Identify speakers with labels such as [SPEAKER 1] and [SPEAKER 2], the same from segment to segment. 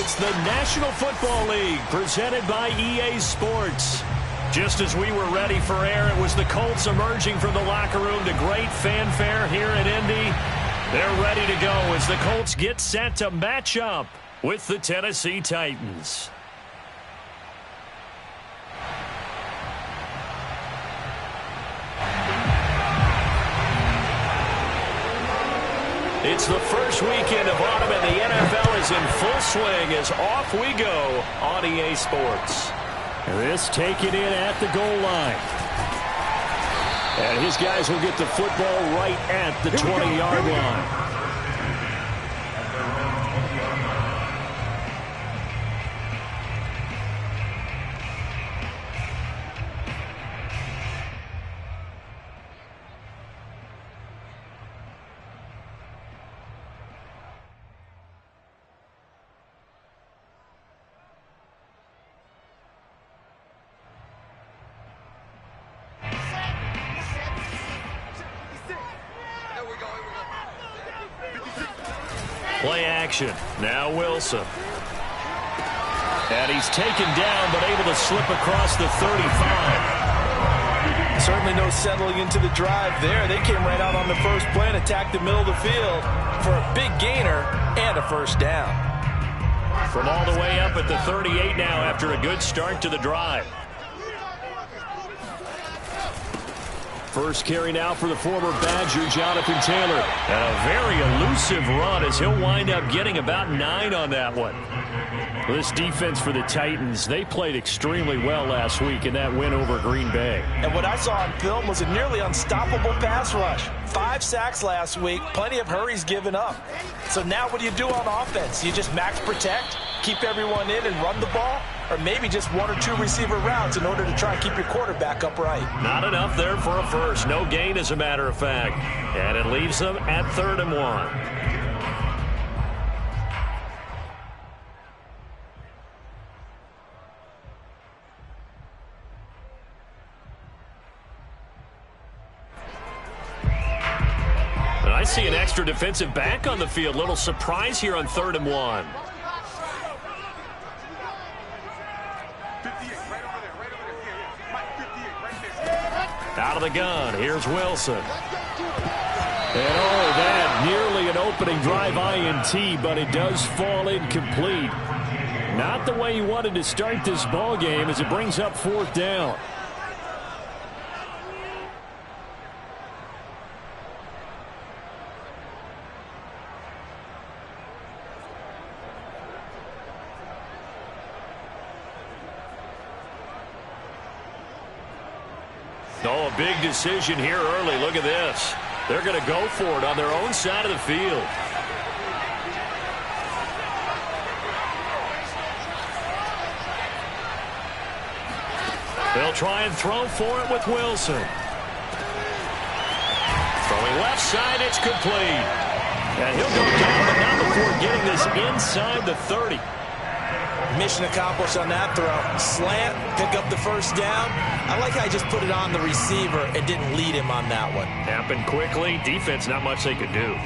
[SPEAKER 1] It's the National Football League presented by EA Sports. Just as we were ready for air, it was the Colts emerging from the locker room to great fanfare here in Indy. They're ready to go as the Colts get set to match up with the Tennessee Titans. It's the first weekend of autumn, and the NFL is in full swing as off we go on EA Sports.
[SPEAKER 2] This taken in at the goal line. And his guys will get the football right at the 20-yard line.
[SPEAKER 1] Play action. Now Wilson. And he's taken down, but able to slip across the 35.
[SPEAKER 3] Certainly no settling into the drive there. They came right out on the first play and attacked the middle of the field for a big gainer and a first down.
[SPEAKER 1] From all the way up at the 38 now after a good start to the drive.
[SPEAKER 2] First carry now for the former Badger, Jonathan Taylor.
[SPEAKER 1] And a very elusive run as he'll wind up getting about 9 on that one.
[SPEAKER 2] This defense for the Titans, they played extremely well last week in that win over Green Bay.
[SPEAKER 3] And what I saw on film was a nearly unstoppable pass rush. 5 sacks last week, plenty of hurries given up. So now what do you do on offense? You just max protect, keep everyone in and run the ball? Or maybe just 1 or 2 receiver routes in order to try and keep your quarterback upright.
[SPEAKER 1] Not enough there for a first. No gain, as a matter of fact. And it leaves them at 3rd and 1. I see an extra defensive back on the field. Little surprise here on 3rd and 1. Out of the gun, here's Wilson.
[SPEAKER 2] And that nearly an opening drive INT, but it does fall incomplete. Not the way you wanted to start this ball game as it brings up 4th down.
[SPEAKER 1] Oh, a big decision here early. Look at this. They're going to go for it on their own side of the field. They'll try and throw for it with Wilson. Throwing left side, it's complete. And he'll go down, but not before getting this inside the 30.
[SPEAKER 3] Mission accomplished on that throw. Slant, pick up the first down. I like how he just put it on the receiver and didn't lead him on that one.
[SPEAKER 1] Happened quickly. Defense, not much they could do.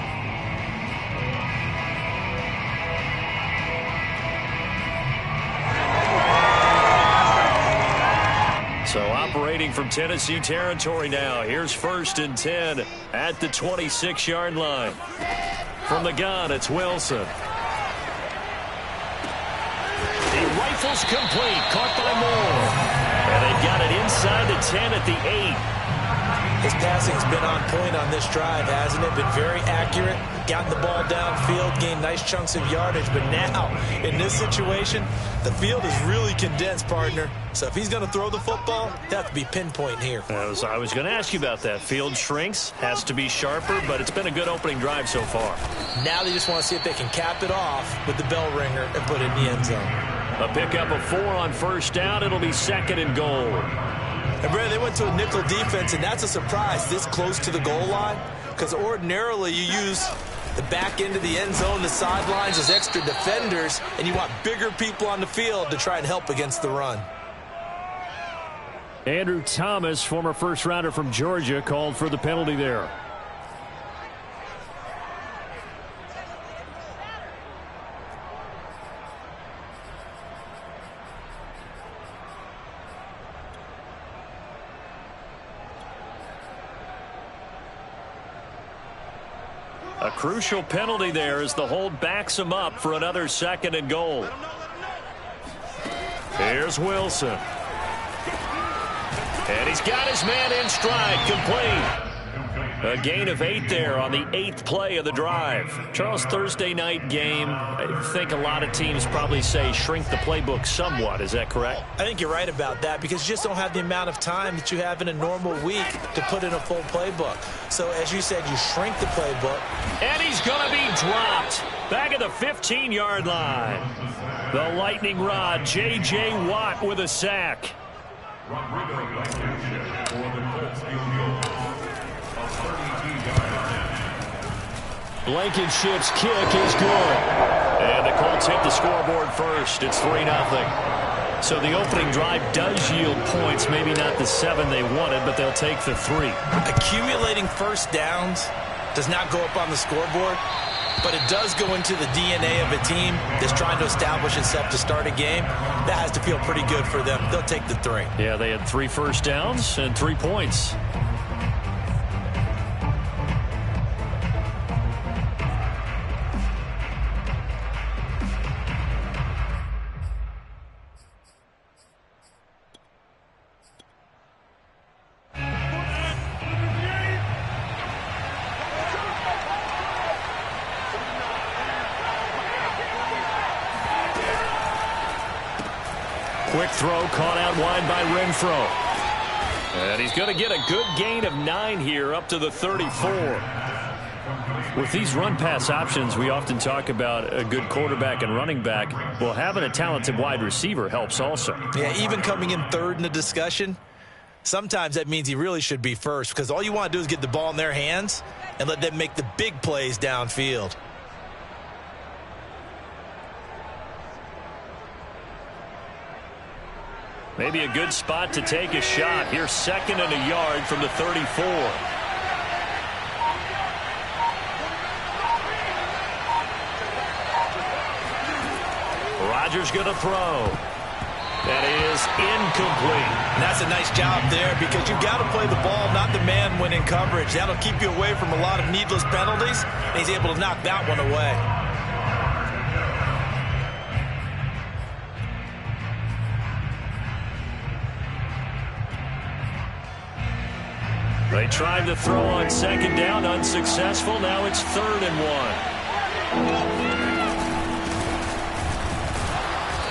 [SPEAKER 1] So operating from Tennessee territory now. Here's 1st and 10 at the 26-yard line. From the gun, it's Wilson. Rifles complete, caught by Moore. And they got it inside the 10 at the 8.
[SPEAKER 3] His passing's been on point on this drive, hasn't it? Been very accurate, gotten the ball downfield, gained nice chunks of yardage. But now, in this situation, the field is really condensed, partner. So if he's going to throw the football, he'll have to be pinpoint here.
[SPEAKER 1] I was going to ask you about that. Field shrinks, has to be sharper, but it's been a good opening drive so far.
[SPEAKER 3] Now they just want to see if they can cap it off with the bell ringer and put it in the end zone.
[SPEAKER 1] A pickup of 4 on 1st down. It'll be 2nd and goal.
[SPEAKER 3] And Brad, they went to a nickel defense, and that's a surprise this close to the goal line, because ordinarily you use the back end of the end zone, the sidelines as extra defenders, and you want bigger people on the field to try and help against the run.
[SPEAKER 2] Andrew Thomas, former first-rounder from Georgia, called for the penalty there. A crucial penalty there as the hold backs him up for another 2nd and goal. Here's Wilson. And he's got his man in stride, complete. A gain of 8 there on the 8th play of the drive. Charles, Thursday night game, I think a lot of teams probably say shrink the playbook somewhat. Is that correct?
[SPEAKER 3] I think you're right about that because you just don't have the amount of time that you have in a normal week to put in a full playbook. So, as you said, you shrink the playbook.
[SPEAKER 2] And he's going to be dropped back at the 15-yard line. The lightning rod, J.J. Watt with a sack. Blankenship's kick is good. And the Colts hit the scoreboard first. It's 3-0. So the opening drive does yield points. Maybe not the 7 they wanted, but they'll take the 3.
[SPEAKER 3] Accumulating first downs does not go up on the scoreboard, but it does go into the DNA of a team that's trying to establish itself to start a game. That has to feel pretty good for them. They'll take the 3.
[SPEAKER 2] Yeah, they had 3 first downs and 3 points. Quick throw caught out wide by Renfro. And he's going to get a good gain of 9 here up to the 34. With these run-pass options, we often talk about a good quarterback and running back. Well, having a talented wide receiver helps also.
[SPEAKER 3] Yeah, even coming in 3rd in the discussion, sometimes that means he really should be first because all you want to do is get the ball in their hands and let them make the big plays downfield.
[SPEAKER 2] Maybe a good spot to take a shot. Here's 2nd and a yard from the 34. Rodgers going to throw. That is incomplete.
[SPEAKER 3] And that's a nice job there because you've got to play the ball, not the man when in coverage. That'll keep you away from a lot of needless penalties, and he's able to knock that one away.
[SPEAKER 2] They tried to throw on 2nd down, unsuccessful. Now it's 3rd and 1.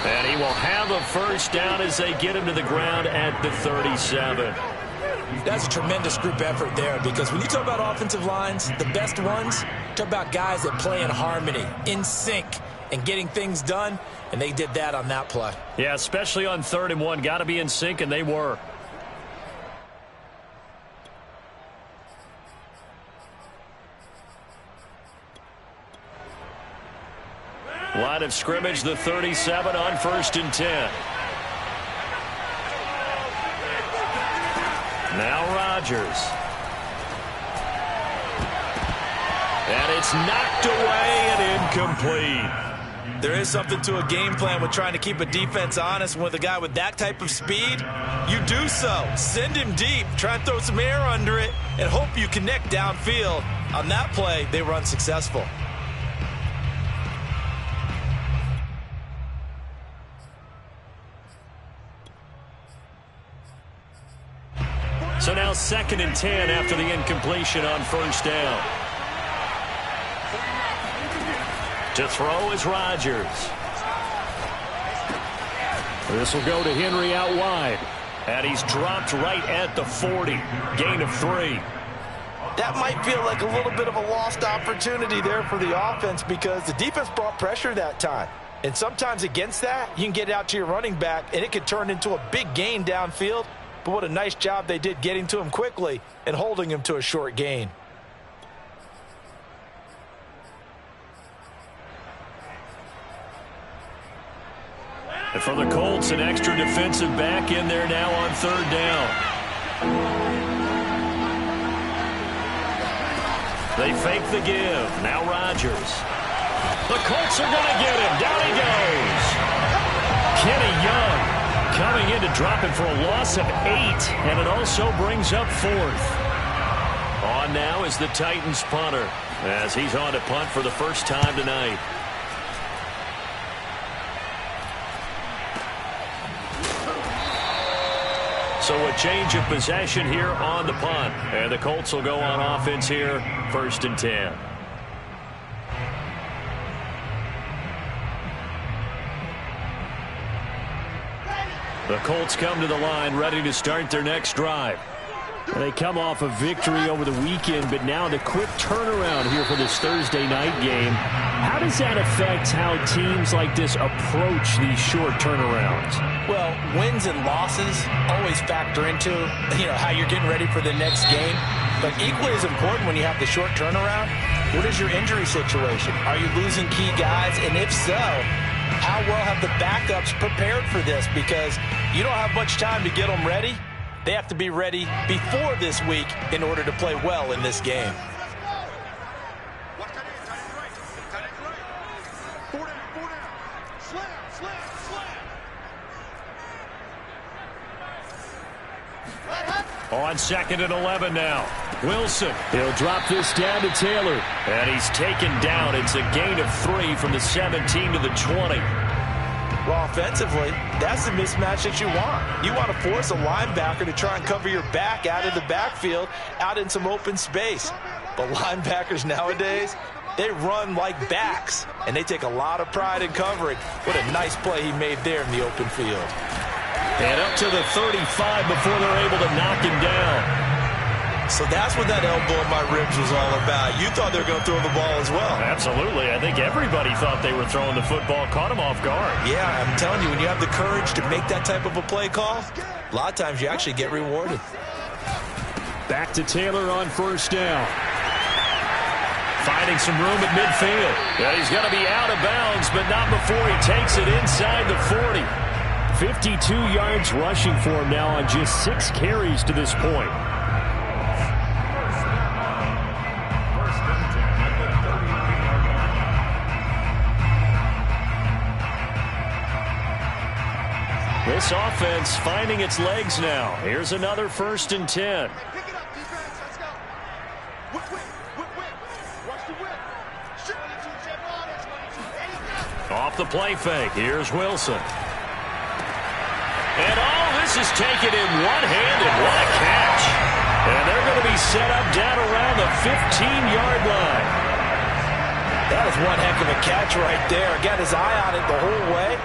[SPEAKER 2] And he will have a first down as they get him to the ground at the 37.
[SPEAKER 3] That's a tremendous group effort there because when you talk about offensive lines, the best ones, talk about guys that play in harmony, in sync, and getting things done, and they did that on that play.
[SPEAKER 2] Yeah, especially on 3rd and 1. Got to be in sync, and they were. Line of scrimmage, the 37 on 1st and 10. Now Rodgers. And it's knocked away and incomplete.
[SPEAKER 3] There is something to a game plan with trying to keep a defense honest. With a guy with that type of speed, you do so. Send him deep. Try and throw some air under it and hope you connect downfield. On that play, they were unsuccessful.
[SPEAKER 2] So now 2nd and 10 after the incompletion on 1st down. To throw is Rodgers. This will go to Henry out wide. And he's dropped right at the 40. Gain of 3.
[SPEAKER 3] That might feel like a little bit of a lost opportunity there for the offense because the defense brought pressure that time. And sometimes against that, you can get it out to your running back, and it could turn into a big gain downfield. But what a nice job they did getting to him quickly and holding him to a short gain.
[SPEAKER 2] And for the Colts, an extra defensive back in there now on 3rd down. They fake the give. Now Rodgers. The Colts are going to get him. Down he goes. Kenny Young coming in to drop him for a loss of 8. And it also brings up 4th.
[SPEAKER 1] On now is the Titans punter, as he's on to punt for the first time tonight. So a change of possession here on the punt. And the Colts will go on offense here, 1st and 10. The Colts come to the line ready to start their next drive. They come off a victory over the weekend, but now the quick turnaround here for this Thursday night game. How does that affect how teams like this approach these short turnarounds?
[SPEAKER 3] Well, wins and losses always factor into, how you're getting ready for the next game. But equally as important when you have the short turnaround, what is your injury situation? Are you losing key guys? And if so, how well have the backups prepared for this? Because you don't have much time to get them ready. They have to be ready before this week in order to play well in this game.
[SPEAKER 1] On 2nd and 11 now. Wilson. He'll drop this down to Taylor. And he's taken down. It's a gain of 3 from the 17 to the 20.
[SPEAKER 3] Well, offensively, that's the mismatch that you want. You want to force a linebacker to try and cover your back out of the backfield, out in some open space. But linebackers nowadays, they run like backs, and they take a lot of pride in covering. What a nice play he made there in the open field.
[SPEAKER 1] And up to the 35 before they're able to knock him down.
[SPEAKER 3] So that's what that elbow in my ribs was all about. You thought they were going to throw the ball as well.
[SPEAKER 1] Absolutely. I think everybody thought they were throwing the football, caught him off guard.
[SPEAKER 3] Yeah, I'm telling you, when you have the courage to make that type of a play call, a lot of times you actually get rewarded.
[SPEAKER 1] Back to Taylor on 1st down. Finding some room at midfield. Yeah, he's going to be out of bounds, but not before he takes it inside the 40. 52 yards rushing for him now on just 6 carries to this point. This offense finding its legs now. Here's another 1st and 10. Off the play fake. Here's Wilson. And this is taken in one-handed. What a catch. And they're going to be set up down around the 15-yard line.
[SPEAKER 3] That was one heck of a catch right there. Got his eye on it the whole way.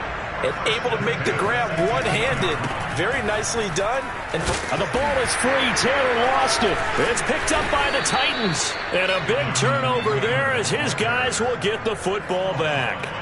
[SPEAKER 3] And able to make the grab one-handed. Very nicely done. And
[SPEAKER 1] the ball is free. Taylor lost it. It's picked up by the Titans. And a big turnover there as his guys will get the football back.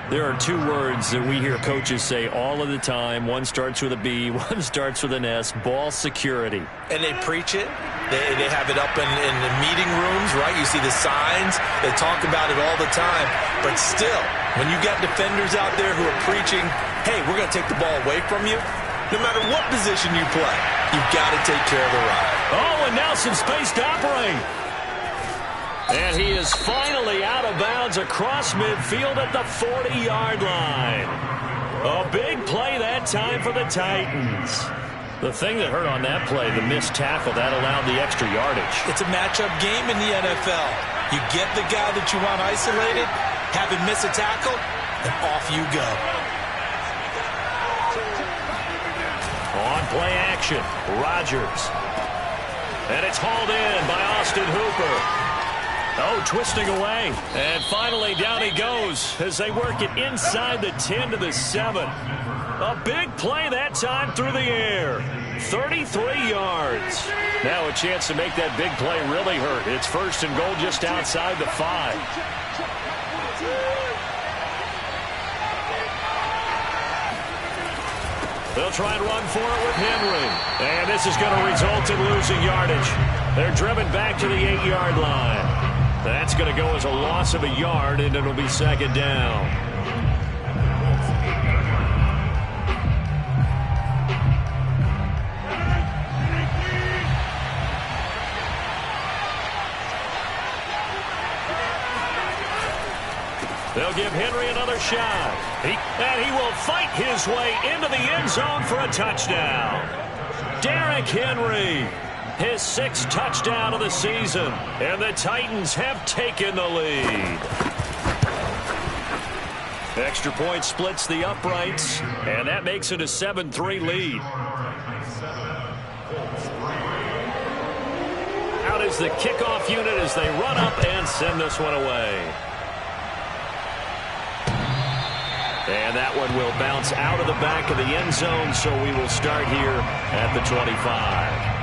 [SPEAKER 1] There are 2 words that we hear coaches say all of the time. One starts with a B, one starts with an S. Ball security.
[SPEAKER 3] And they preach it. They have it up in the meeting rooms, right? You see the signs. They talk about it all the time. But still, when you got defenders out there who are preaching, hey, we're going to take the ball away from you, no matter what position you play, you've got to take care of the ride.
[SPEAKER 1] Oh, and now some space to operate. And he is finally out of bounds across midfield at the 40-yard line. A big play that time for the Titans. The thing that hurt on that play, the missed tackle, that allowed the extra yardage.
[SPEAKER 3] It's a matchup game in the NFL. You get the guy that you want isolated, have him miss a tackle, and off you go.
[SPEAKER 1] On play action, Rodgers. And it's hauled in by Austin Hooper. Oh, twisting away. And finally down he goes as they work it inside the 10 to the 7. A big play that time through the air. 33 yards. Now a chance to make that big play really hurt. It's 1st and goal just outside the 5. They'll try and run for it with Henry. And this is going to result in losing yardage. They're driven back to the 8-yard line. That's going to go as a loss of a yard, and it'll be 2nd down. They'll give Henry another shot. And he will fight his way into the end zone for a touchdown. Derrick Henry. his 6th touchdown of the season. And the Titans have taken the lead. Extra point splits the uprights, and that makes it a 7-3 lead. Out is the kickoff unit as they run up and send this one away. And that one will bounce out of the back of the end zone, so we will start here at the 25.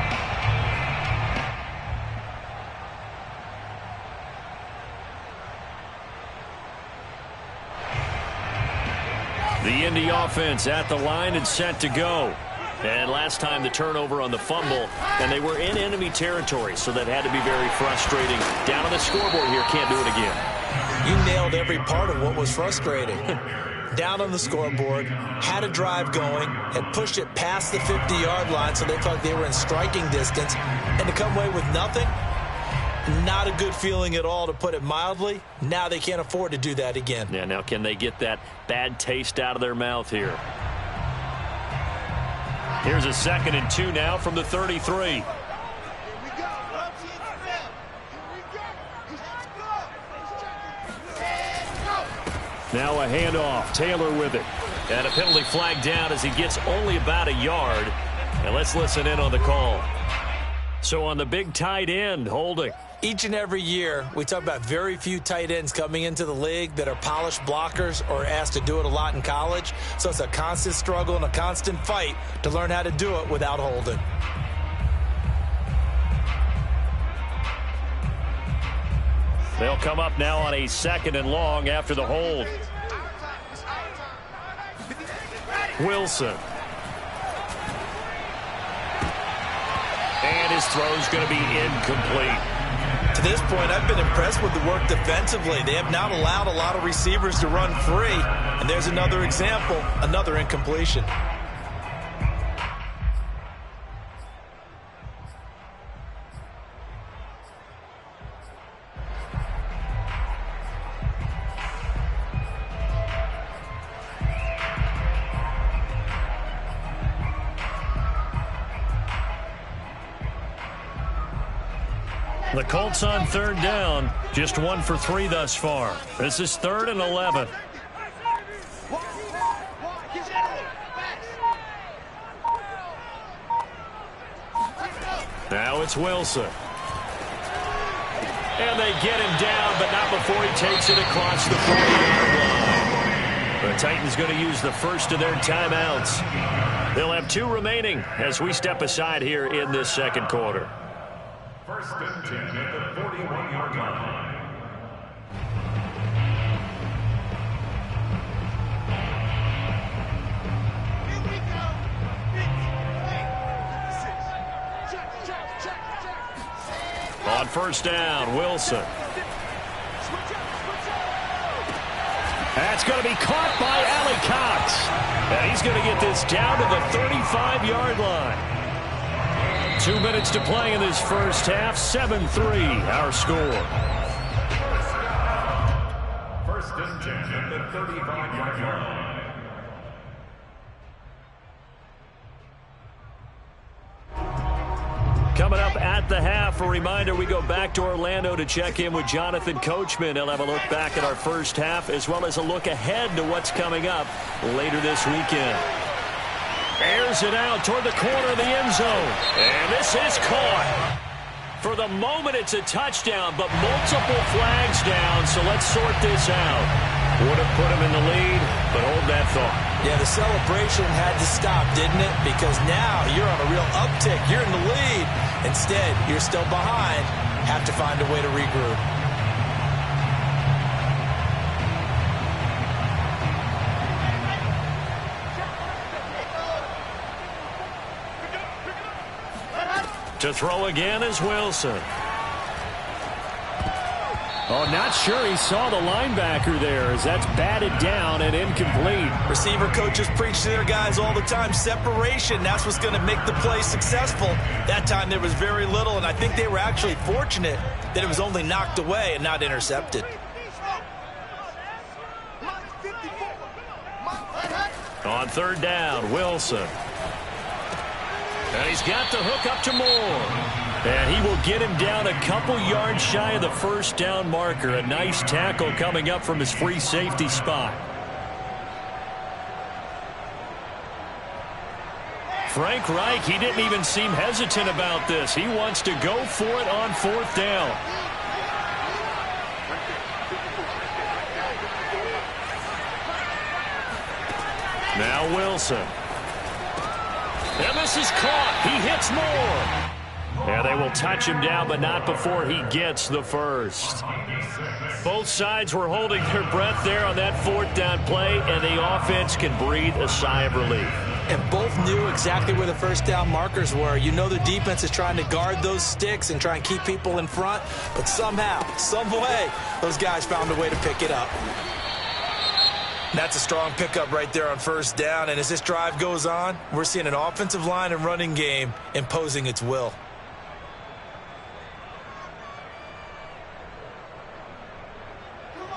[SPEAKER 1] The Indy offense at the line and set to go. And last time the turnover on the fumble, and they were in enemy territory, so that had to be very frustrating. Down on the scoreboard here, can't do it again.
[SPEAKER 3] You nailed every part of what was frustrating. Down on the scoreboard, had a drive going, had pushed it past the 50-yard line so they felt they were in striking distance, and to come away with nothing, not a good feeling at all, to put it mildly. Now they can't afford to do that again.
[SPEAKER 1] Yeah, now can they get that bad taste out of their mouth here? Here's a 2nd and 2 now from the 33. Now a handoff. Taylor with it. And a penalty flag down as he gets only about a yard. And let's listen in on the call. So on the big tight end, holding.
[SPEAKER 3] Each and every year, we talk about very few tight ends coming into the league that are polished blockers or asked to do it a lot in college. So it's a constant struggle and a constant fight to learn how to do it without holding.
[SPEAKER 1] They'll come up now on a 2nd and long after the hold. Wilson. And his throw's going to be incomplete.
[SPEAKER 3] To this point, I've been impressed with the work defensively. They have not allowed a lot of receivers to run free. And there's another example, another incompletion.
[SPEAKER 1] The Colts on 3rd down, just 1 for 3 thus far. This is 3rd and 11. Now it's Wilson. And they get him down, but not before he takes it across the 40-yard line. The Titans going to use the first of their timeouts. They'll have 2 remaining as we step aside here in this 2nd quarter.
[SPEAKER 4] 1st and 10 at the 41-yard line.
[SPEAKER 1] On 1st down, Wilson. That's going to be caught by Allie Cox. And he's going to get this down to the 35-yard line. 2 minutes to play in this first half. 7-3, our score.
[SPEAKER 4] 1st and 10 at the 35-yard line.
[SPEAKER 1] Coming up at the half, a reminder, we go back to Orlando to check in with Jonathan Coachman. He'll have a look back at our first half as well as a look ahead to what's coming up later this weekend. Airs it out toward the corner of the end zone. And this is caught. For the moment, it's a touchdown, but multiple flags down, so let's sort this out. Would have put him in the lead, but hold that thought.
[SPEAKER 3] Yeah, the celebration had to stop, didn't it? Because now you're on a real uptick. You're in the lead. Instead, you're still behind. Have to find a way to regroup.
[SPEAKER 1] To throw again is Wilson.
[SPEAKER 2] Oh, not sure he saw the linebacker there as that's batted down and incomplete.
[SPEAKER 3] Receiver coaches preach to their guys all the time. Separation, that's what's going to make the play successful. That time there was very little, and I think they were actually fortunate that it was only knocked away and not intercepted.
[SPEAKER 1] On 3rd down, Wilson. And he's got the hook up to Moore.
[SPEAKER 2] And he will get him down a couple yards shy of the first down marker. A nice tackle coming up from his free safety spot. Frank Reich, he didn't even seem hesitant about this. He wants to go for it on fourth down. Now Wilson. And this is caught. He hits more. And they will touch him down, but not before he gets the first. Both sides were holding their breath there on that fourth down play, and the offense can breathe a sigh of relief.
[SPEAKER 3] And both knew exactly where the first down markers were. You know the defense is trying to guard those sticks and try and keep people in front, but somehow, some way, those guys found a way to pick it up. That's a strong pickup right there on first down, and as this drive goes on, we're seeing an offensive line and running game imposing its will.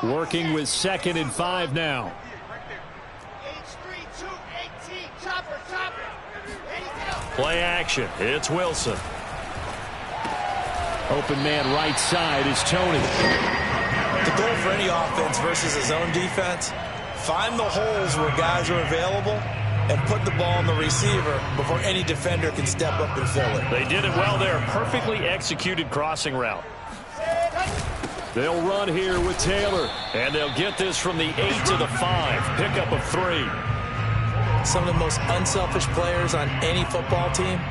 [SPEAKER 2] Working with 2nd and 5 now. Play action. It's Wilson. Open man right side is Tony.
[SPEAKER 3] The goal for any offense versus a zone defense, find the holes where guys are available and put the ball on the receiver before any defender can step up and fill it.
[SPEAKER 2] They did it well there. Perfectly executed crossing route. They'll run here with Taylor, and they'll get this from the 8 to the 5. Pickup of 3.
[SPEAKER 3] Some of the most unselfish players on any football team,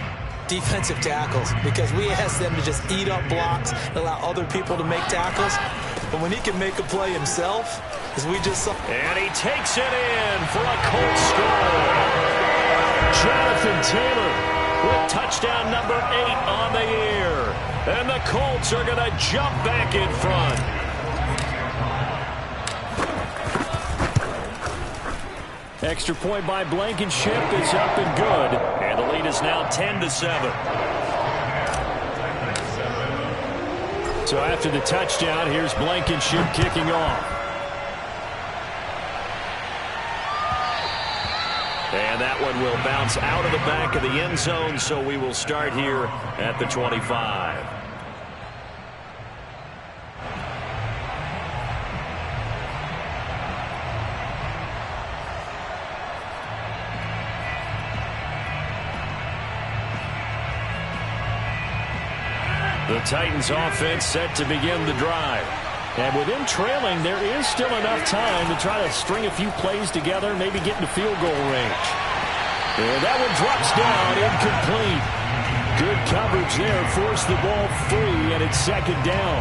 [SPEAKER 3] defensive tackles, because we ask them to just eat up blocks and allow other people to make tackles. But when he can make a play himself, as we just saw.
[SPEAKER 2] And he takes it in for a Colts score. Jonathan Taylor with touchdown number 8 on the year. And the Colts are going to jump back in front. Extra point by Blankenship is up and good. And the lead is now 10-7. So after the touchdown, here's Blankenship kicking off. And that one will bounce out of the back of the end zone, so we will start here at the 25. The Titans offense set to begin the drive. And with them trailing, there is still enough time to try to string a few plays together, maybe get into field goal range. And that one drops down, incomplete. Good coverage there, forced the ball free, and it's 2nd down.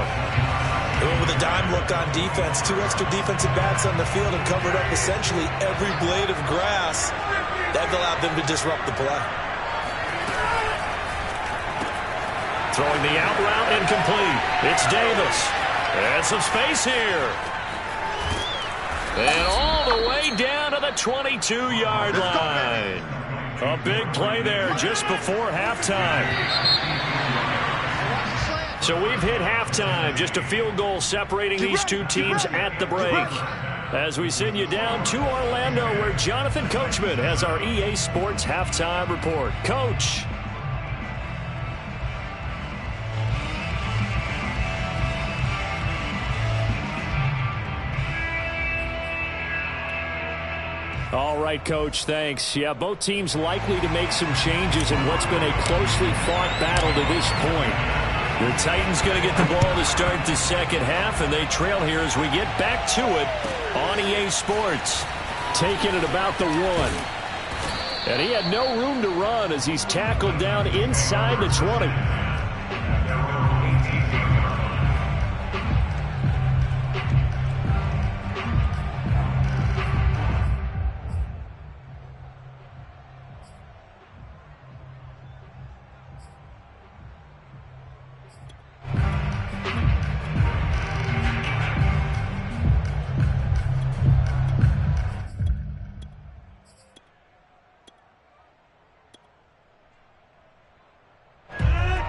[SPEAKER 3] They went with a dime look on defense, 2 extra defensive backs on the field and covered up essentially every blade of grass. That allowed them to disrupt the play.
[SPEAKER 2] Throwing the out route, incomplete. It's Davis. And some space here. And all the way down to the 22-yard line. A big play there just before halftime. So we've hit halftime. Just a field goal separating these two teams at the break. As we send you down to Orlando, where Jonathan Coachman has our EA Sports halftime report. Coach. All right, Coach, thanks. Yeah, both teams likely to make some changes in what's been a closely fought battle to this point. The Titans going to get the ball to start the second half, and they trail here as we get back to it on EA Sports. Taking it about the 1. And he had no room to run as he's tackled down inside the 20.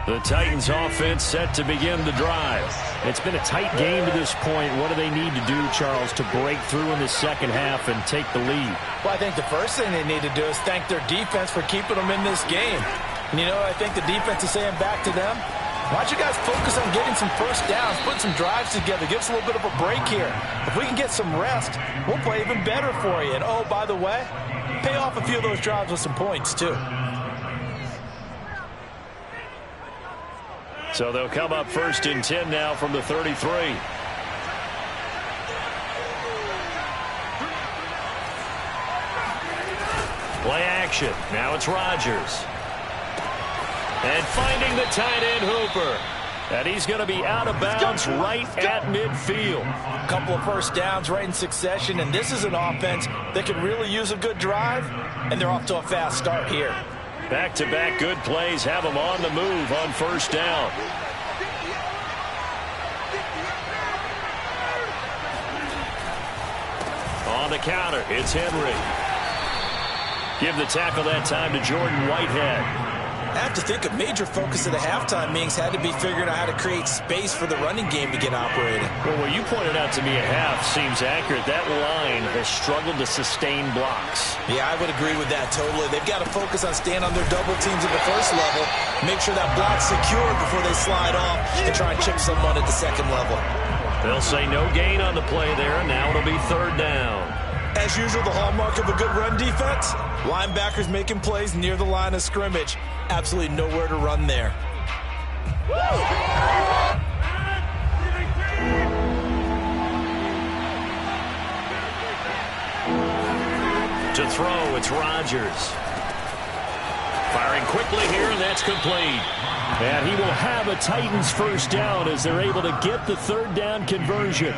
[SPEAKER 2] The Titans offense set to begin the drive. It's been a tight game to this point. What do they need to do, Charles, to break through in the second half and take the lead?
[SPEAKER 3] Well, I think the first thing they need to do is thank their defense for keeping them in this game. And, you know, I think the defense is saying back to them, Why don't you guys focus on getting some first downs, putting some drives together, give us a little bit of a break here. If we can get some rest, we'll play even better for you. And, oh, by the way, pay off a few of those drives with some points, too.
[SPEAKER 1] So they'll come up 1st and 10 now from the 33. Play action. Now it's Rodgers. And finding the tight end Hooper. And he's going to be out of bounds right at midfield.
[SPEAKER 3] A couple of first downs right in succession, and this is an offense that could really use a good drive, and they're off to a fast start here.
[SPEAKER 1] Back-to-back good plays have them on the move on 1st down. On the counter, it's Henry. Give the tackle that time to Jordan Whitehead.
[SPEAKER 3] I have to think a major focus of the halftime meetings had to be figuring out how to create space for the running game to get operating.
[SPEAKER 1] Well, what you pointed out to me at half seems accurate. That line has struggled to sustain blocks.
[SPEAKER 3] Yeah, I would agree with that totally. They've got to focus on staying on their double teams at the first level, make sure that block's secure before they slide off and try and chip someone at the second level.
[SPEAKER 1] They'll say no gain on the play there. Now it'll be 3rd down.
[SPEAKER 3] As usual, the hallmark of a good run defense, linebackers making plays near the line of scrimmage. Absolutely nowhere to run there.
[SPEAKER 1] To throw, it's Rodgers. Firing quickly here, and that's complete.
[SPEAKER 2] And he will have a Titans 1st down as they're able to get the 3rd down conversion.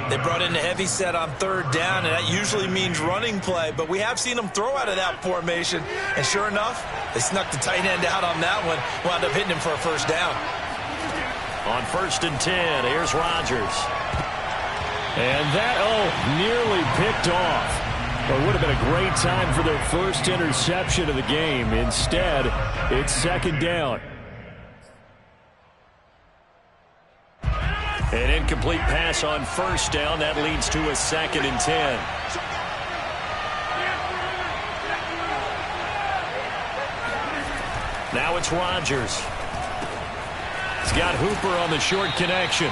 [SPEAKER 3] They brought in a heavy set on 3rd down, and that usually means running play, but we have seen them throw out of that formation, and sure enough, they snuck the tight end out on that one, wound up hitting him for a 1st down.
[SPEAKER 1] On 1st and 10, here's Rodgers.
[SPEAKER 2] And that, nearly picked off. Well, it would have been a great time for their first interception of the game. Instead, it's 2nd down.
[SPEAKER 1] An incomplete pass on 1st down. That leads to a 2nd and 10. Now it's Rodgers. He's got Hooper on the short connection.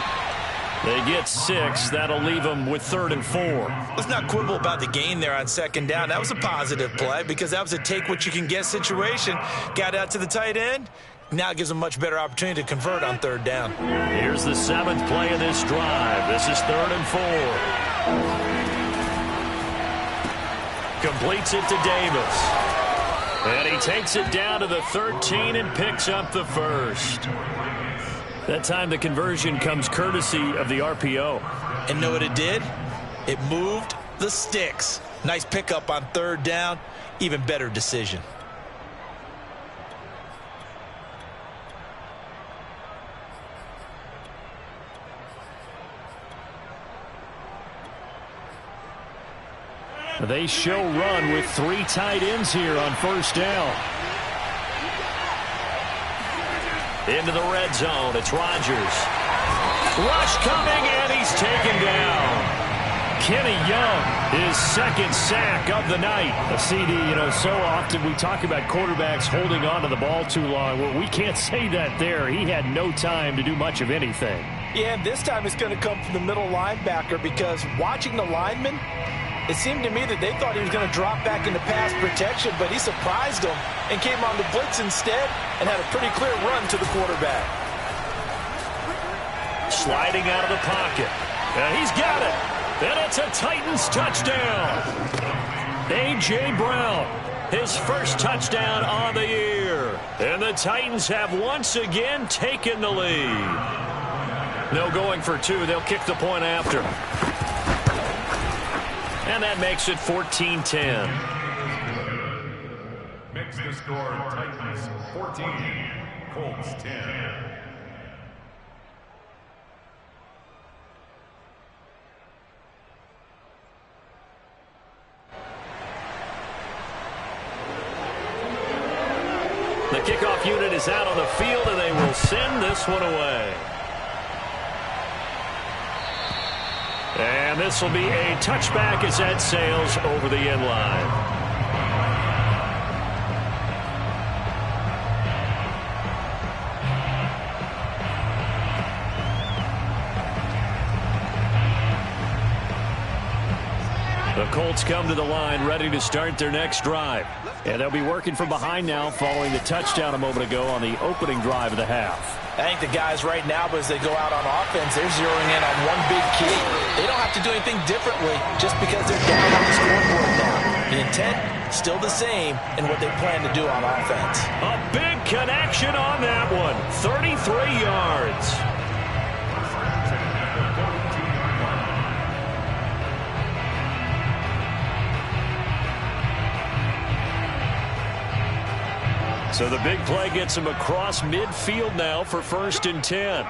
[SPEAKER 1] They get 6. That'll leave them with 3rd and 4.
[SPEAKER 3] Let's not quibble about the gain there on 2nd down. That was a positive play because that was a take-what-you-can-get situation. Got out to the tight end. Now it gives them a much better opportunity to convert on 3rd down.
[SPEAKER 1] Here's the 7th play of this drive. This is 3rd and 4. Completes it to Davis. And he takes it down to the 13 and picks up the 1st. That time the conversion comes courtesy of the RPO.
[SPEAKER 3] And know what it did? It moved the sticks. Nice pickup on 3rd down. Even better decision.
[SPEAKER 2] They show run with 3 tight ends here on 1st down.
[SPEAKER 1] Into the red zone. It's Rodgers. Rush coming, and he's taken down.
[SPEAKER 2] Kenny Young, his 2nd sack of the night. CD, so often we talk about quarterbacks holding on to the ball too long. Well, we can't say that there. He had no time to do much of anything.
[SPEAKER 3] Yeah, and this time it's going to come from the middle linebacker because watching the lineman, it seemed to me that they thought he was going to drop back into pass protection, but he surprised them and came on the blitz instead and had a pretty clear run to the quarterback.
[SPEAKER 1] Sliding out of the pocket. And he's got it. And it's a Titans touchdown. A.J. Brown, his 1st touchdown on the year. And the Titans have once again taken the lead. No going for 2. They'll kick the point after. And that makes it 14-10.
[SPEAKER 4] Makes the score Titans 14, Colts 10.
[SPEAKER 1] The kickoff unit is out on the field, and they will send this one away. And this will be a touchback as that sails over the end line.
[SPEAKER 2] The Colts come to the line ready to start their next drive. And they'll be working from behind now following the touchdown a moment ago on the opening drive of the half.
[SPEAKER 3] I think the guys right now, as they go out on offense, they're zeroing in on one big key. They don't have to do anything differently just because they're down on the scoreboard now. The intent, still the same in what they plan to do on offense.
[SPEAKER 1] A big connection on that one. 33 yards. So the big play gets him across midfield now for 1st and 10.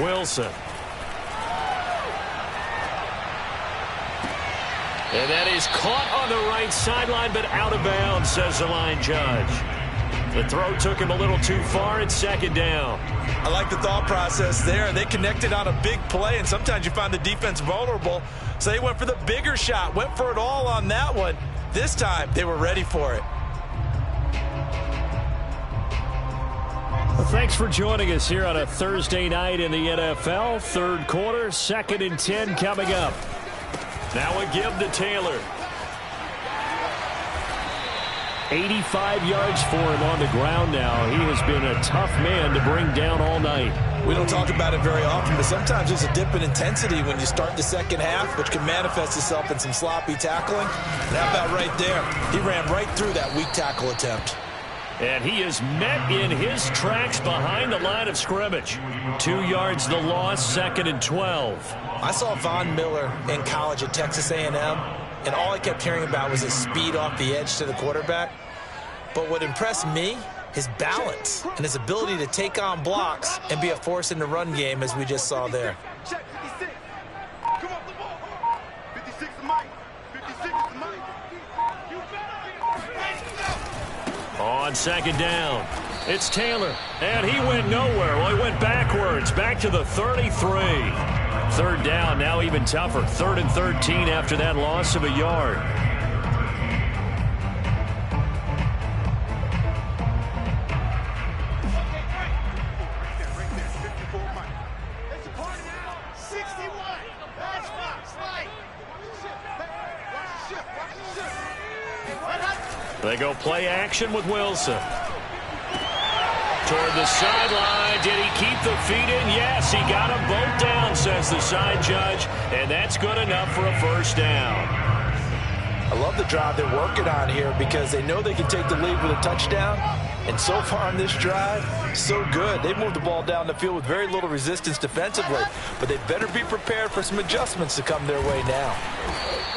[SPEAKER 1] Wilson. And that is caught on the right sideline, but out of bounds, says the line judge. The throw took him a little too far. It's 2nd down.
[SPEAKER 3] I like the thought process there. They connected on a big play, and sometimes you find the defense vulnerable. So they went for the bigger shot, went for it all on that one. This time, they were ready for it.
[SPEAKER 2] Well, thanks for joining us here on a Thursday night in the NFL. 3rd quarter, 2nd and 10 coming up.
[SPEAKER 1] Now a give to Taylor.
[SPEAKER 2] 85 yards for him on the ground now. He has been a tough man to bring down all night.
[SPEAKER 3] We don't talk about it very often, but sometimes there's a dip in intensity when you start the second half, which can manifest itself in some sloppy tackling. And how about right there? He ran right through that weak tackle attempt.
[SPEAKER 1] And he is met in his tracks behind the line of scrimmage. 2 yards the loss, 2nd and 12.
[SPEAKER 3] I saw Von Miller in college at Texas A&M, and all I kept hearing about was his speed off the edge to the quarterback. But what impressed me, his balance and his ability to take on blocks and be a force in the run game, as we just saw there.
[SPEAKER 1] On 2nd down, it's Taylor, and he went nowhere. Well, he went backwards, back to the 33. 3rd down, now even tougher. 3rd and 13 after that loss of a yard. They go play action with Wilson. Toward the sideline. Did he keep the feet in? Yes, he got them both down, says the side judge. And that's good enough for a 1st down.
[SPEAKER 3] I love the drive they're working on here because they know they can take the lead with a touchdown. And so far on this drive, so good. They moved the ball down the field with very little resistance defensively. But they better be prepared for some adjustments to come their way now.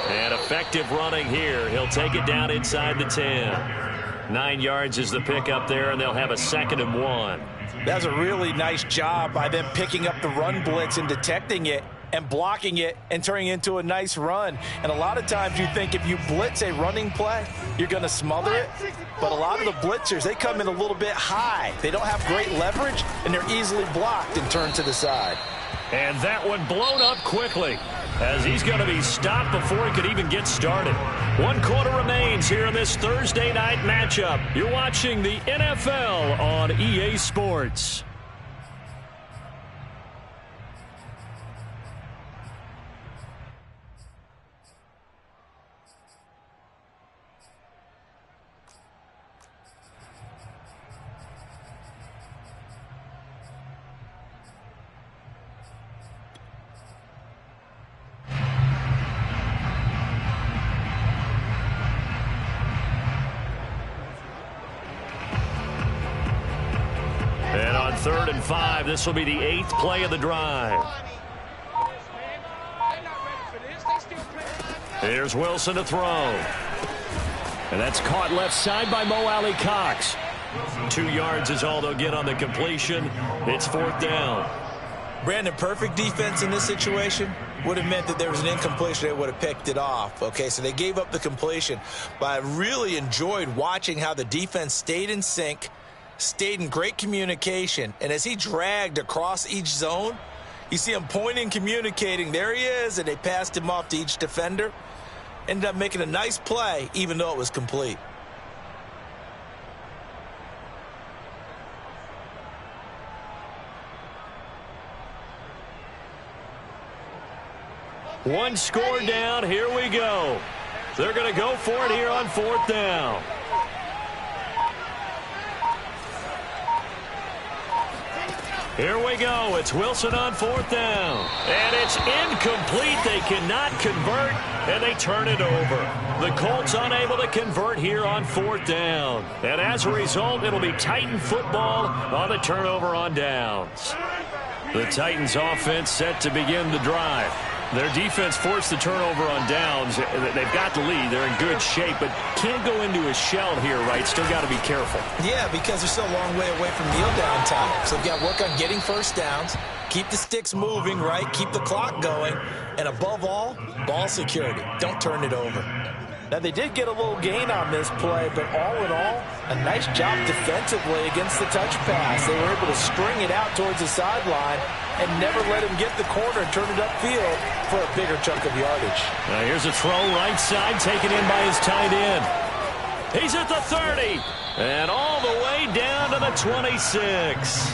[SPEAKER 1] And effective running here. He'll take it down inside the 10. 9 yards is the pickup there, and they'll have a 2nd and 1.
[SPEAKER 3] That's a really nice job by them picking up the run blitz and detecting it and blocking it and turning it into a nice run. And a lot of times you think if you blitz a running play, you're going to smother it. But a lot of the blitzers, they come in a little bit high. They don't have great leverage, and they're easily blocked and turned to the side.
[SPEAKER 1] And that one blown up quickly, as he's going to be stopped before he could even get started. 1 quarter remains here in this Thursday night matchup. You're watching the NFL on EA Sports. And on 3rd and 5, this will be the 8th play of the drive. Here's Wilson to throw. And that's caught left side by Mo Alley Cox. 2 yards is all they'll get on the completion. It's 4th down.
[SPEAKER 3] Brandon, perfect defense in this situation would have meant that there was an incompletion. They would have picked it off. Okay, so they gave up the completion. But I really enjoyed watching how the defense stayed in sync, stayed in great communication. And as he dragged across each zone, you see him pointing, communicating. There he is, and they passed him off to each defender. Ended up making a nice play, even though it was complete.
[SPEAKER 1] One score down. Here we go. They're going to go for it here on 4th down. Here we go. It's Wilson on 4th down. And it's incomplete. They cannot convert, and they turn it over. The Colts unable to convert here on 4th down. And as a result, it'll be Titan football on the turnover on downs. The Titans offense set to begin the drive. Their defense forced the turnover on downs. They've got the lead. They're in good shape, but can't go into a shell here, right? Still got to be careful.
[SPEAKER 3] Yeah, because they're still a long way away from kneel down time. So they've got to work on getting first downs, keep the sticks moving, right? Keep the clock going. And above all, ball security. Don't turn it over. Now, they did get a little gain on this play, but all in all, a nice job defensively against the touch pass. They were able to string it out towards the sideline and never let him get the corner and turn it upfield for a bigger chunk of yardage.
[SPEAKER 1] Now here's a throw right side, taken in by his tight end. He's at the 30, and all the way down to the 26.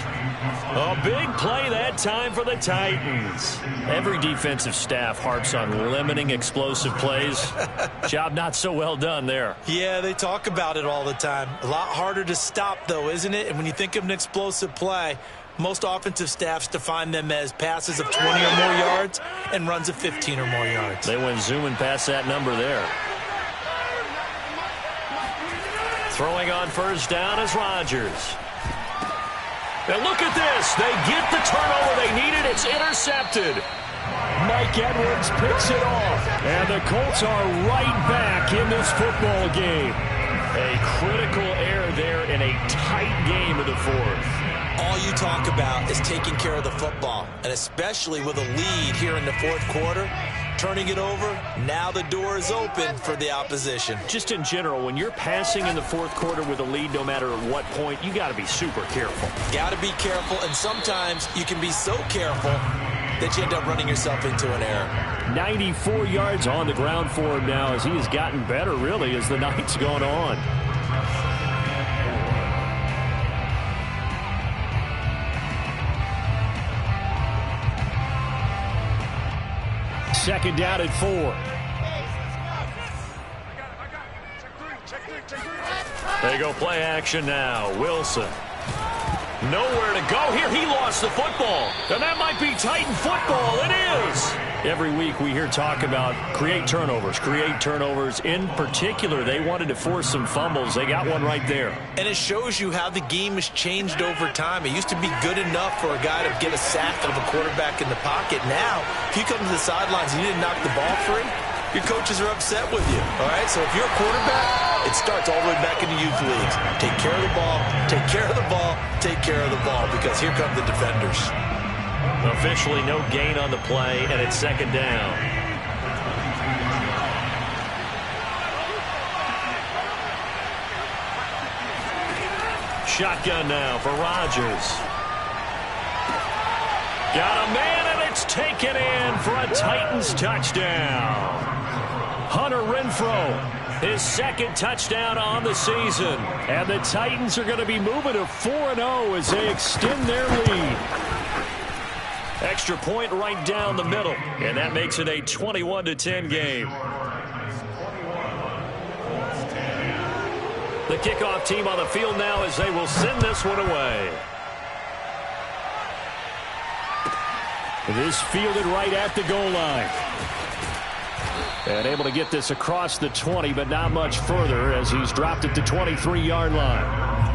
[SPEAKER 1] A big play that time for the Titans. Every defensive staff harps on limiting explosive plays. Job not so well done there.
[SPEAKER 3] Yeah, they talk about it all the time. A lot harder to stop, though, isn't it? And when you think of an explosive play, most offensive staffs define them as passes of 20 or more yards and runs of 15 or more yards.
[SPEAKER 1] They went zooming past that number there. Throwing on first down is Rodgers. Now look at this. They get the turnover they needed. It's intercepted. Mike Edwards picks it off. And the Colts are right back in this football game. A critical error there in a tight game of the 4th.
[SPEAKER 3] All you talk about is taking care of the football, and especially with a lead here in the 4th quarter. Turning it over, now the door is open for the opposition.
[SPEAKER 1] Just in general, when you're passing in the 4th quarter with a lead, no matter at what point, you got to be super careful.
[SPEAKER 3] Got to be careful, and sometimes you can be so careful that you end up running yourself into an error.
[SPEAKER 1] 94 yards on the ground for him now as he has gotten better, really, as the night's gone on. Second down at 4. They go play action now. Wilson. Nowhere to go here. He lost the football. And that might be Titan football. It is. Every week we hear talk about create turnovers. In particular, they wanted to force some fumbles. They got one right there.
[SPEAKER 3] And it shows you how the game has changed over time. It used to be good enough for a guy to get a sack of a quarterback in the pocket. Now, if you come to the sidelines and you didn't knock the ball free, your coaches are upset with you. All right? So if you're a quarterback, it starts all the way back in the youth leagues. Take care of the ball, take care of the ball, take care of the ball, because here come the defenders.
[SPEAKER 1] Officially no gain on the play, and it's second down. Shotgun now for Rodgers. Got a man, and it's taken in for a Titans touchdown. Hunter Renfrow, his second touchdown on the season. And the Titans are going to be moving to 4-0 as they extend their lead. Extra point right down the middle, and that makes it a 21-10 game. The kickoff team on the field now as they will send this one away. It is fielded right at the goal line. And able to get this across the 20, but not much further as he's dropped it to 23-yard line.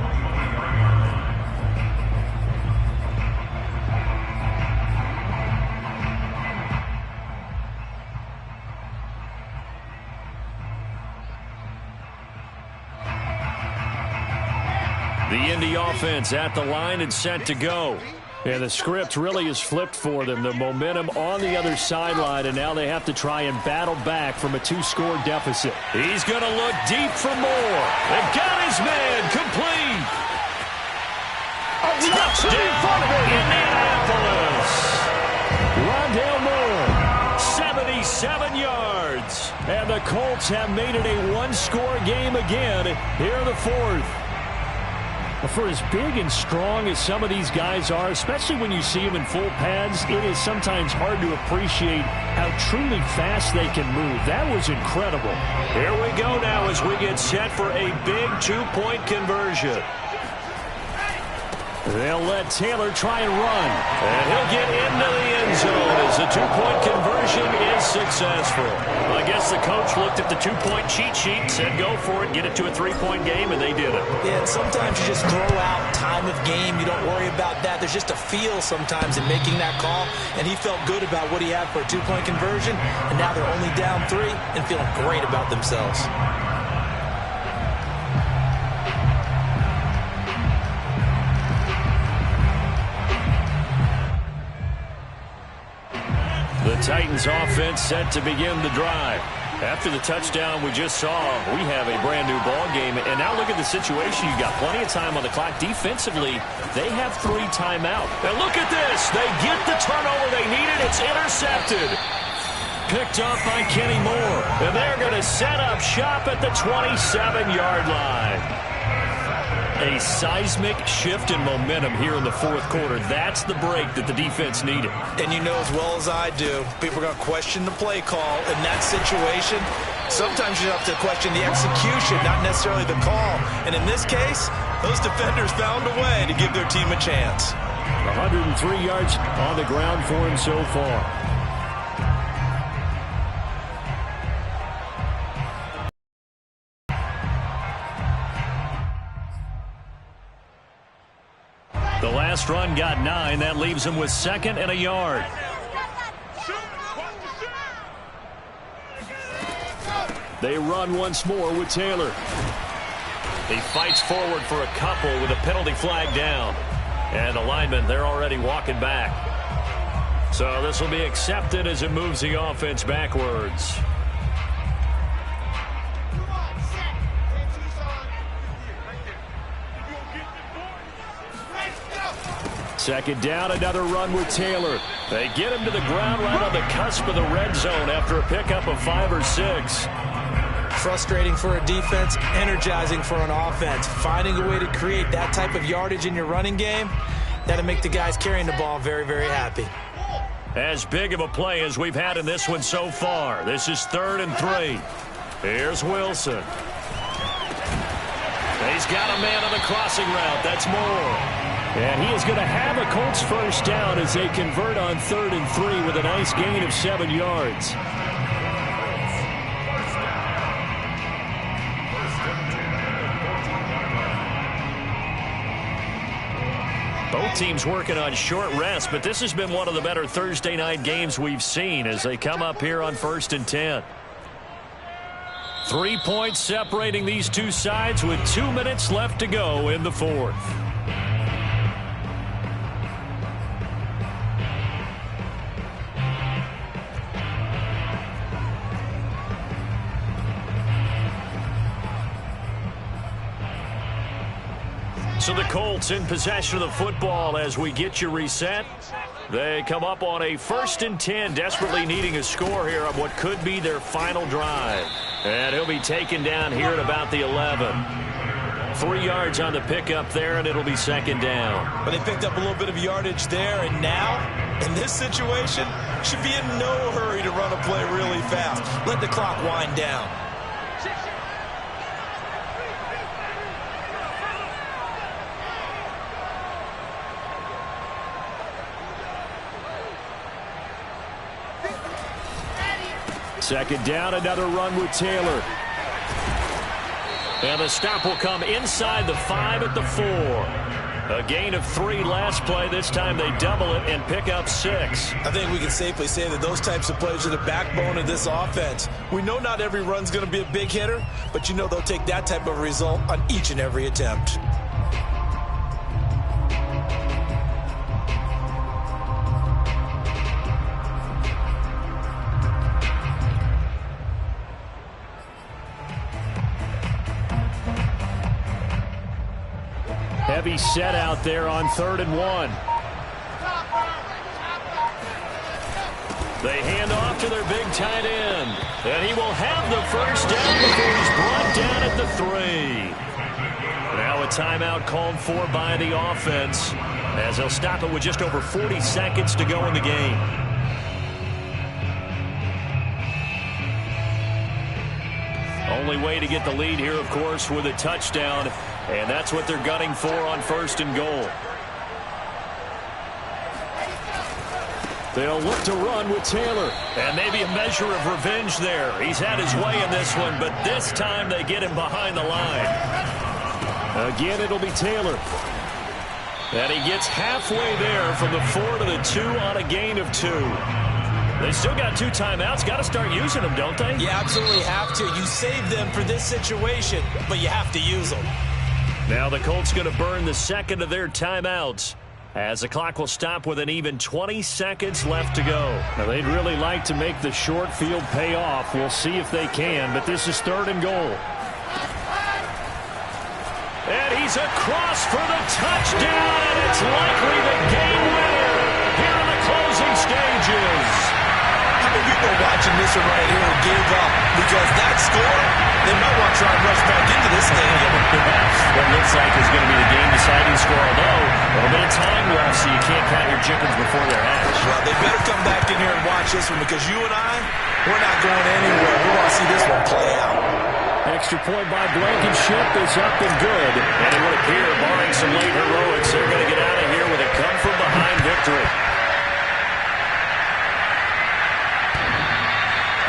[SPEAKER 1] The Indy offense at the line and set to go. And the script really is flipped for them. The momentum on the other sideline, and now they have to try and battle back from a 2-score deficit. He's going to look deep for more. They've got his man complete. Touchdown, Indianapolis. Rondale Moore, 77 yards. And the Colts have made it a 1-score game again here in the 4th.
[SPEAKER 2] For as big and strong as some of these guys are, especially when you see them in full pads, it is sometimes hard to appreciate how truly fast they can move. That was incredible.
[SPEAKER 1] Here we go now as we get set for a big two-point conversion.
[SPEAKER 2] They'll let Taylor try and run.
[SPEAKER 1] And he'll get into the end zone as the two-point conversion is successful.
[SPEAKER 2] I guess the coach looked at the two-point cheat sheet, said go for it, get it to a three-point game, and they did it.
[SPEAKER 3] Yeah, and sometimes you just throw out time of game. You don't worry about that. There's just a feel sometimes in making that call, and he felt good about what he had for a two-point conversion, and now they're only down 3 and feeling great about themselves.
[SPEAKER 2] The Titans offense set to begin the drive. After the touchdown we just saw, we have a brand new ball game. And now look at the situation. You've got plenty of time on the clock. Defensively, they have 3 timeouts.
[SPEAKER 1] And look at this. They get the turnover they needed. It's intercepted. Picked up by Kenny Moore. And they're going to set up shop at the 27-yard line.
[SPEAKER 2] A seismic shift in momentum here in the fourth quarter. That's the break that the defense needed.
[SPEAKER 3] And you know as well as I do, people are going to question the play call in that situation. Sometimes you have to question the execution, not necessarily the call. And in this case, those defenders found a way to give their team a chance.
[SPEAKER 2] 103 yards on the ground for him so far. The last run got 9. That leaves him with 2nd and a yard. They run once more with Taylor. He fights forward for a couple with a penalty flag down. And the linemen, they're already walking back. So this will be accepted as it moves the offense backwards. Second down, another run with Taylor. They get him to the ground right on the cusp of the red zone after a pickup of 5 or 6.
[SPEAKER 3] Frustrating for a defense, energizing for an offense. Finding a way to create that type of yardage in your running game, that'll make the guys carrying the ball very, very happy.
[SPEAKER 2] As big of a play as we've had in this one so far. This is 3rd and 3. Here's Wilson. He's got a man on the crossing route. That's Moore. And he is going to have a Colts first down as they convert on 3rd and 3 with a nice gain of 7 yards. Both teams working on short rest, but this has been one of the better Thursday night games we've seen as they come up here on 1st and 10. 3 points separating these two sides with 2 minutes left to go in the 4th. So the Colts in possession of the football as we get you reset. They come up on a 1st and 10, desperately needing a score here on what could be their final drive. And he'll be taken down here at about the 11. 3 yards on the pickup there, and it'll be 2nd down.
[SPEAKER 3] But they picked up a little bit of yardage there, and now, in this situation, should be in no hurry to run a play really fast. Let the clock wind down.
[SPEAKER 2] Second down, another run with Taylor. And the stop will come inside the 5 at the 4. A gain of 3 last play. This time they double it and pick up 6.
[SPEAKER 3] I think we can safely say that those types of plays are the backbone of this offense. We know not every run's going to be a big hitter, but you know they'll take that type of result on each and every attempt.
[SPEAKER 2] Heavy set out there on 3rd and 1. They hand off to their big tight end. And he will have the first down before he's brought down at the 3. Now a
[SPEAKER 1] timeout called for by the offense, as they'll stop it with just over 40 seconds to go in the game. Only way to get the lead here, of course, with a touchdown, and that's what they're gunning for on 1st and goal. They'll look to run with Taylor. And maybe a measure of revenge there. He's had his way in this one, but this time they get him behind the line. Again, it'll be Taylor. And he gets halfway there from the 4 to the 2 on a gain of 2. They still got 2 timeouts. Got to start using them, don't they?
[SPEAKER 3] You absolutely have to. You save them for this situation, but you have to use them.
[SPEAKER 1] Now the Colts going to burn the second of their timeouts, as the clock will stop with an even 20 seconds left to go. Now, they'd really like to make the short field pay off. We'll see if they can, but this is 3rd and goal. And he's across for the touchdown, and it's likely the game winner here in the closing stages.
[SPEAKER 3] How many people are watching this one right here and gave up? Because that score, they might want to try and rush back into this stadium.
[SPEAKER 1] What looks like is going to be the game-deciding score, although a little bit of time left, so you can't count your chickens before they're hatched.
[SPEAKER 3] Well, they better come back in here and watch this one, because you and I, we're not going anywhere. We want to see this one play out.
[SPEAKER 1] Extra point by Blankenship is up and good. And it would appear, barring some late heroics, they're going to get out of here with a come-from-behind victory.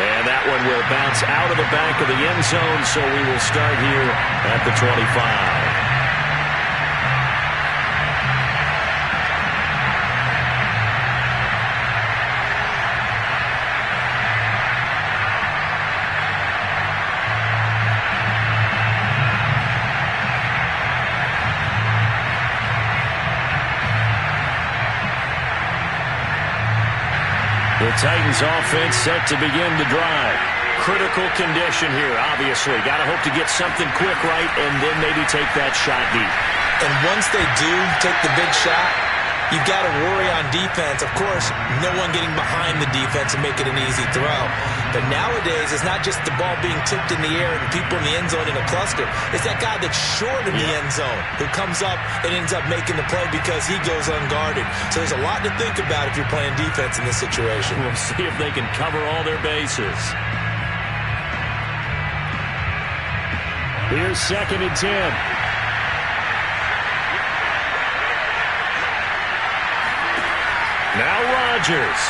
[SPEAKER 1] And that one will bounce out of the back of the end zone, so we will start here at the 25. The Titans offense set to begin the drive. Critical condition here, obviously. Got to hope to get something quick right and then maybe take that shot deep.
[SPEAKER 3] And once they do take the big shot, you've got to worry on defense. Of course, no one getting behind the defense and make it an easy throw. But nowadays, it's not just the ball being tipped in the air and people in the end zone in a cluster. It's that guy that's short in the end zone who comes up and ends up making the play because he goes unguarded. So there's a lot to think about if you're playing defense in this situation.
[SPEAKER 1] We'll see if they can cover all their bases. Here's 2nd and 10. Now Rodgers.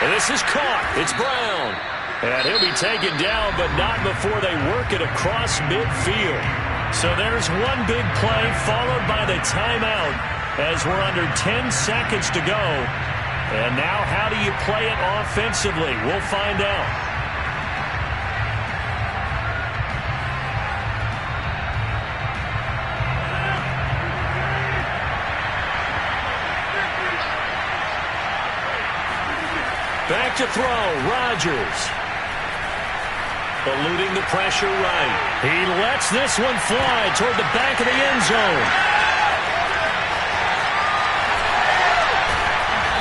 [SPEAKER 1] And this is caught. It's Brown. And he'll be taken down, but not before they work it across midfield. So there's one big play followed by the timeout as we're under 10 seconds to go. And now how do you play it offensively? We'll find out. Back to throw, Rodgers. Eluding the pressure right. He lets this one fly toward the back of the end zone.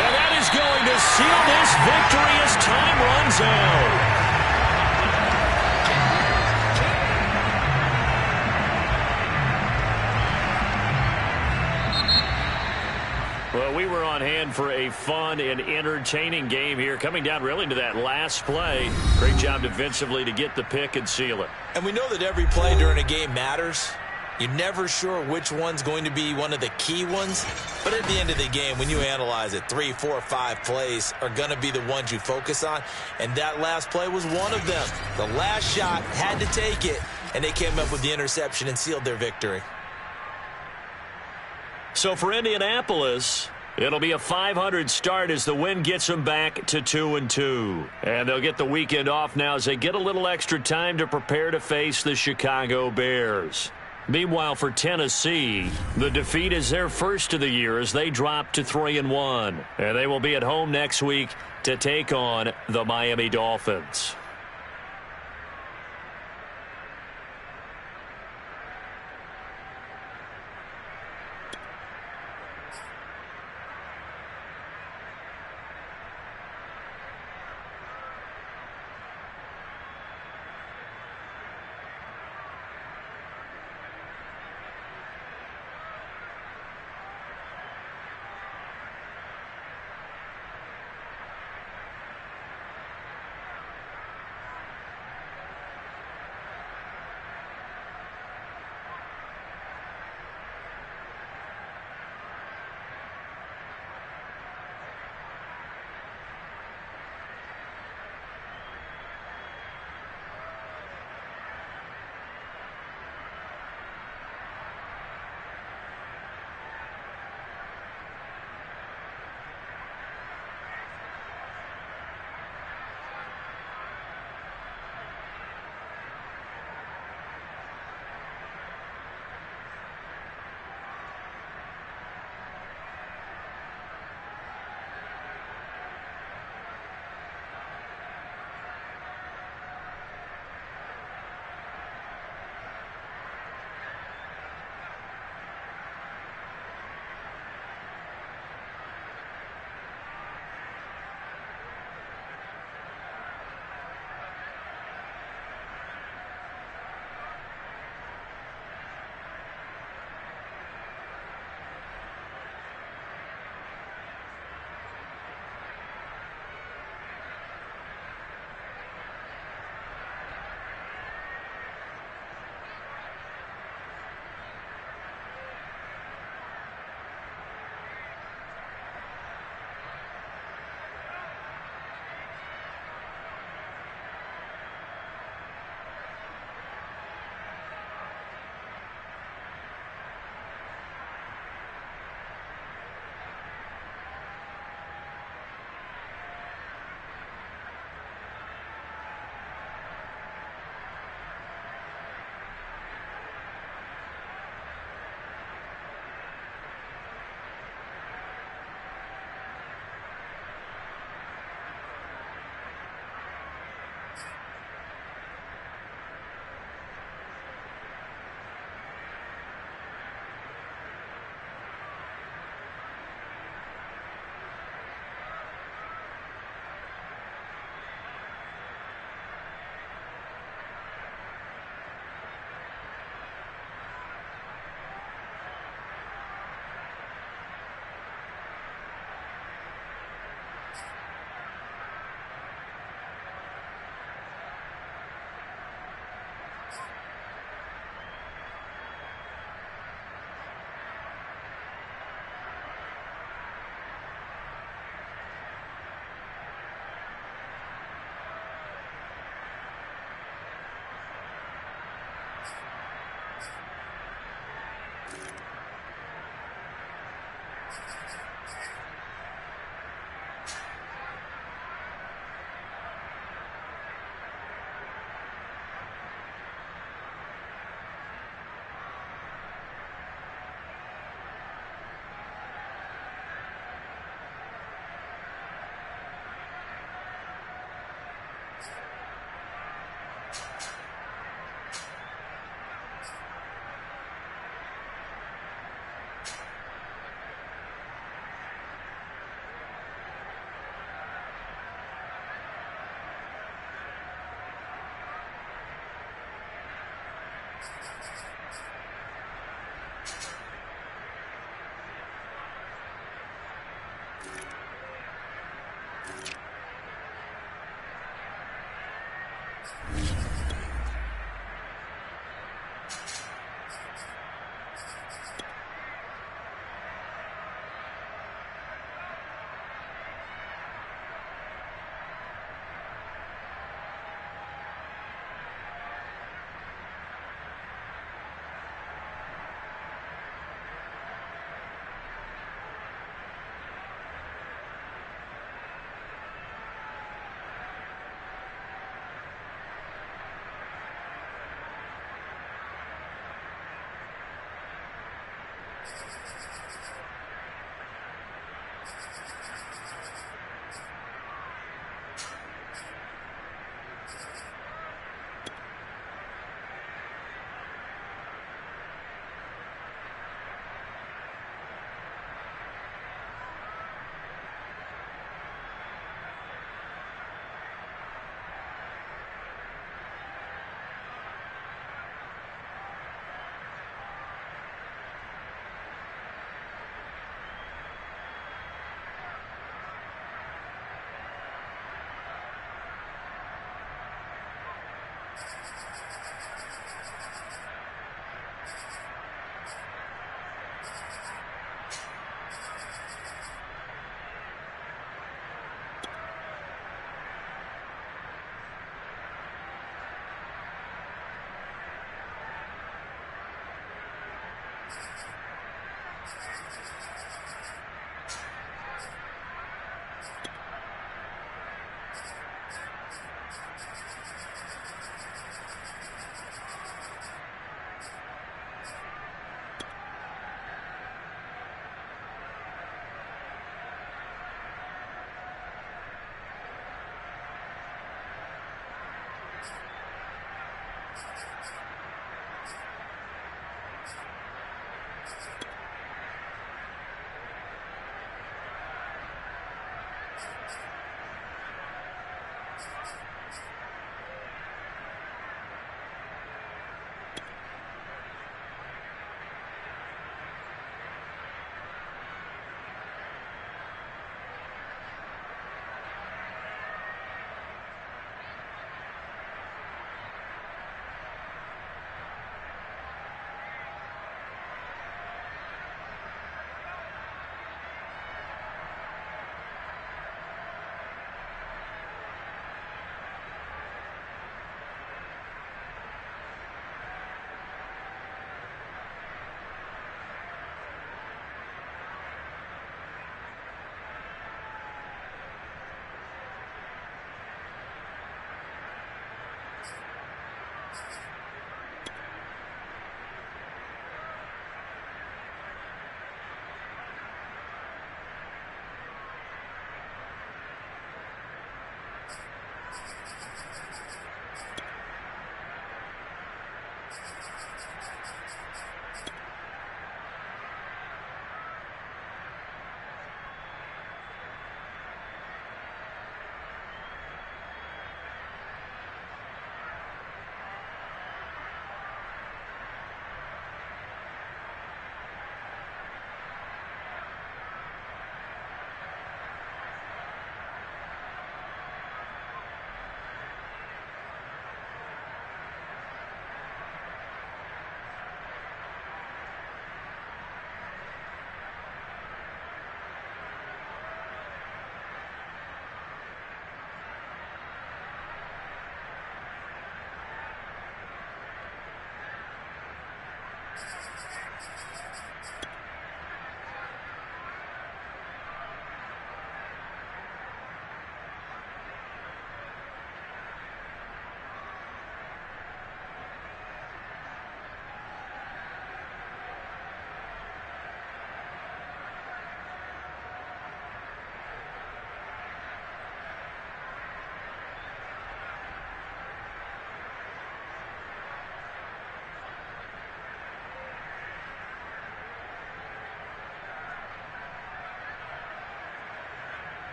[SPEAKER 1] And that is going to seal this victory as time runs out. Well, we were on hand for a fun and entertaining game here, coming down really to that last play. Great job defensively to get the pick and seal it.
[SPEAKER 3] And we know that every play during a game matters. You're never sure which one's going to be one of the key ones. But at the end of the game, when you analyze it, 3, 4, 5 plays are going to be the ones you focus on. And that last play was one of them. The last shot had to take it, and they came up with the interception and sealed their victory.
[SPEAKER 1] So for Indianapolis, it'll be a 500 start as the win gets them back to 2-2. And they'll get the weekend off now as they get a little extra time to prepare to face the Chicago Bears. Meanwhile, for Tennessee, the defeat is their first of the year as they drop to 3-1. And they will be at home next week to take on the Miami Dolphins.